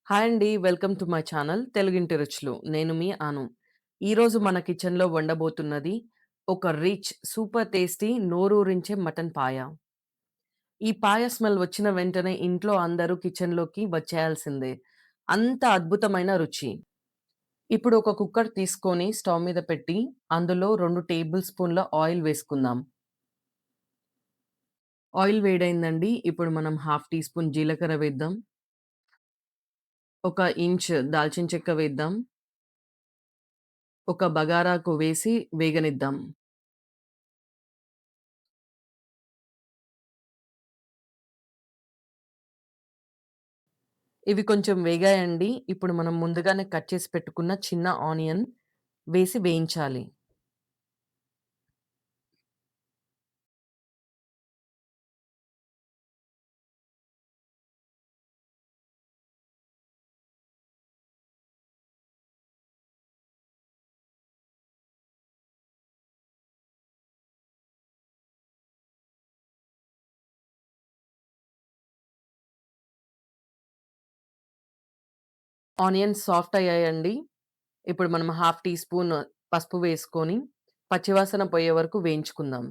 Hi అండి. Welcome to my channel తెలుగింటి రుచులు. నేను మీ అను. ఈరోజు మన కిచెన్‌లో వండబోతున్నది ఒక సూపర్ టేస్టీ నోరూరించే మటన్ పాయ. ఈ పాయ స్మెల్ వచ్చిన వెంటనే ఇంట్లో అందరూ కిచెన్‌లోకి వచ్చేయాల్సిందే. అంత అద్భుతమైన రుచి. ఇప్పుడు ఒక కుక్కర్ తీసుకొని స్టవ్ మీద పెట్టి అందులో 2 టేబుల్ స్పూన్ల ఆయిల్ వేసుకుందాం. ఆయిల్ వేడైందండి. ఇప్పుడు మనం హాఫ్ టీ స్పూన్ జీలకర్ర వేద్దాం. ఒక ఇంచ్ దాల్చిన చెక్క వేద్దాం. ఒక బగారాకు వేసి వేగనిద్దాం. ఇవి కొంచెం వేగాయండి. ఇప్పుడు మనం ముందుగానే కట్ చేసి పెట్టుకున్న చిన్న ఆనియన్ వేసి వేయించాలి. ఆనియన్స్ సాఫ్ట్ అయ్యాయండి. ఇప్పుడు మనం హాఫ్ టీ స్పూన్ పసుపు వేసుకొని పచ్చివాసన పోయే వరకు వేయించుకుందాం.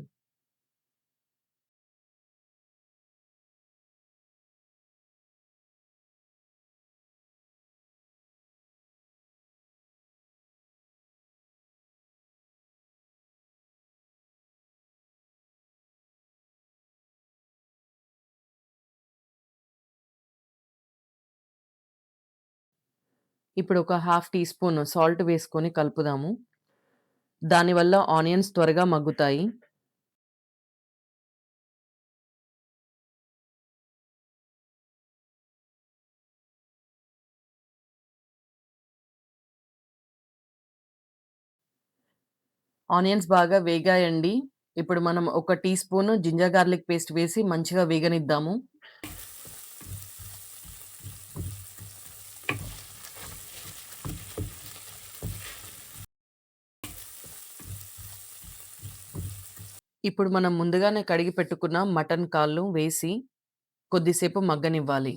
ఇప్పుడు ఒక హాఫ్ టీ స్పూన్ సాల్ట్ వేసుకొని కలుపుదాము. దానివల్ల ఆనియన్స్ త్వరగా మగ్గుతాయి. ఆనియన్స్ బాగా వేగాయండి. ఇప్పుడు మనం ఒక teaspoon ginger garlic paste వేసి మంచిగా వేగనిద్దాము. ఇప్పుడు మనం ముందుగానే కడిగి పెట్టుకున్న మటన్ కాళ్ళు వేసి కొద్దిసేపు మగ్గనివ్వాలి.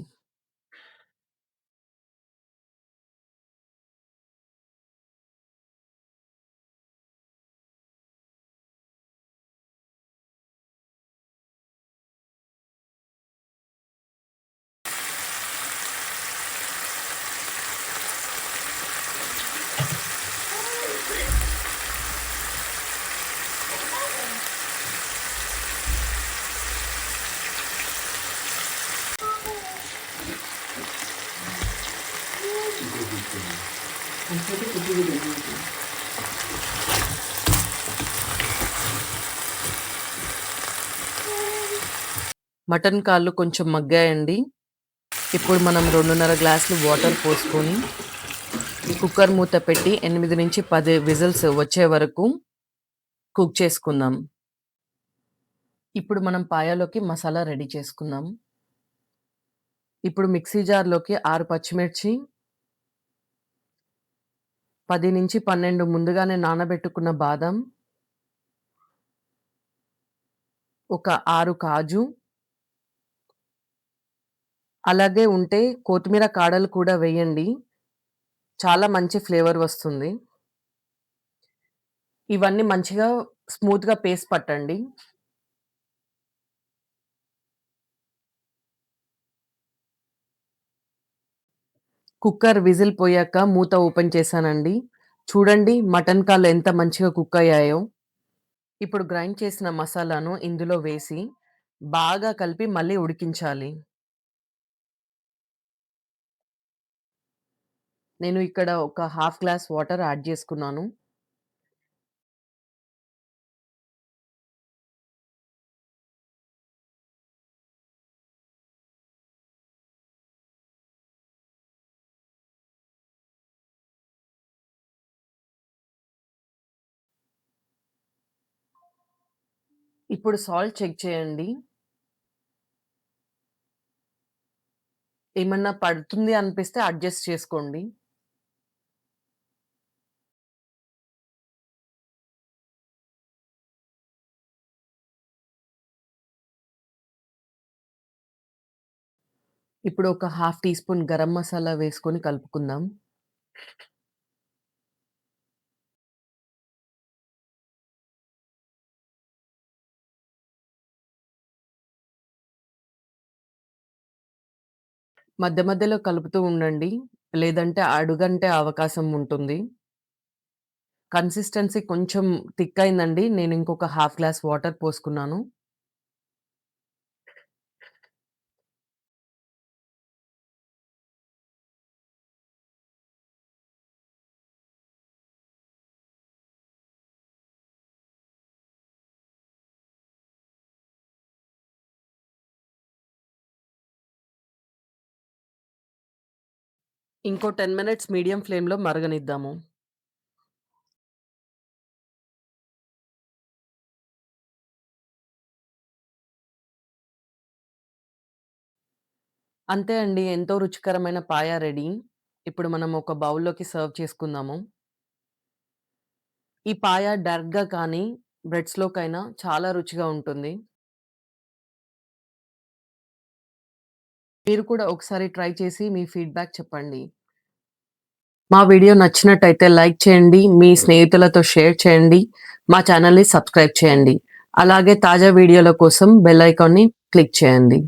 మటన్ కాళ్ళు కొంచెం మగ్గాయండి. ఇప్పుడు మనం 2:30 గ్లాసులు వాటర్ పోసుకొని, ఈ కుక్కర్ మూత పెట్టి 8-10 విజిల్స్ వచ్చే వరకు కుక్ చేసుకుందాం. ఇప్పుడు మనం పాయలోకి మసాలా రెడీ చేసుకుందాం. ఇప్పుడు మిక్సీ జార్‌లోకి 6 పచ్చిమిర్చి, 10-12 ముందుగానే నానబెట్టుకున్న బాదం, ఒక 6 కాజు, అలాగే ఉంటే కొత్తిమీర కాడలు కూడా వేయండి. చాలా మంచి ఫ్లేవర్ వస్తుంది. ఇవన్నీ మంచిగా స్మూత్‌గా పేస్ట్ పట్టండి. కుక్కర్ విజిల్ పోయాక మూత ఓపెన్ చేశానండి. చూడండి మటన్ కాళ్ళు ఎంత మంచిగా కుక్ అయ్యాయో. ఇప్పుడు గ్రైండ్ చేసిన మసాలాను ఇందులో వేసి బాగా కలిపి మళ్ళీ ఉడికించాలి. నేను ఇక్కడ ఒక హాఫ్ గ్లాస్ వాటర్ యాడ్ చేసుకున్నాను. ఇప్పుడు సాల్ట్ చెక్ చేయండి. ఏమన్నా పడుతుంది అనిపిస్తే అడ్జస్ట్ చేసుకోండి. ఇప్పుడు ఒక half teaspoon garam masala వేసుకొని కలుపుకుందాం. మధ్య మధ్యలో కలుపుతూ ఉండండి. లేదంటే అడుగంటే అవకాశం ఉంటుంది. కన్సిస్టెన్సీ కొంచెం థిక్ అయిందండి. నేను ఇంకొక హాఫ్ గ్లాస్ వాటర్ పోసుకున్నాను. ఇంకో 10 మినిట్స్ మీడియం ఫ్లేమ్‌లో మరగనిద్దాము. అంతే అండి. ఎంతో రుచికరమైన పాయ రెడీ. ఇప్పుడు మనం ఒక బౌల్‌లోకి సర్వ్ చేసుకుందాము. ఈ పాయ డైరెక్ట్‌గా కానీ, బ్రెడ్స్‌లోకైనా చాలా రుచిగా ఉంటుంది. మీరు కూడా ఒకసారి ట్రై చేసి మీ ఫీడ్‌బ్యాక్ చెప్పండి. మా వీడియో నచ్చినట్టయితే లైక్ చేయండి. మీ స్నేహితులతో షేర్ చేయండి. మా ఛానెల్‌ని సబ్స్క్రైబ్ చేయండి. అలాగే తాజా వీడియోల కోసం బెల్ ఐకాన్‌ని క్లిక్ చేయండి.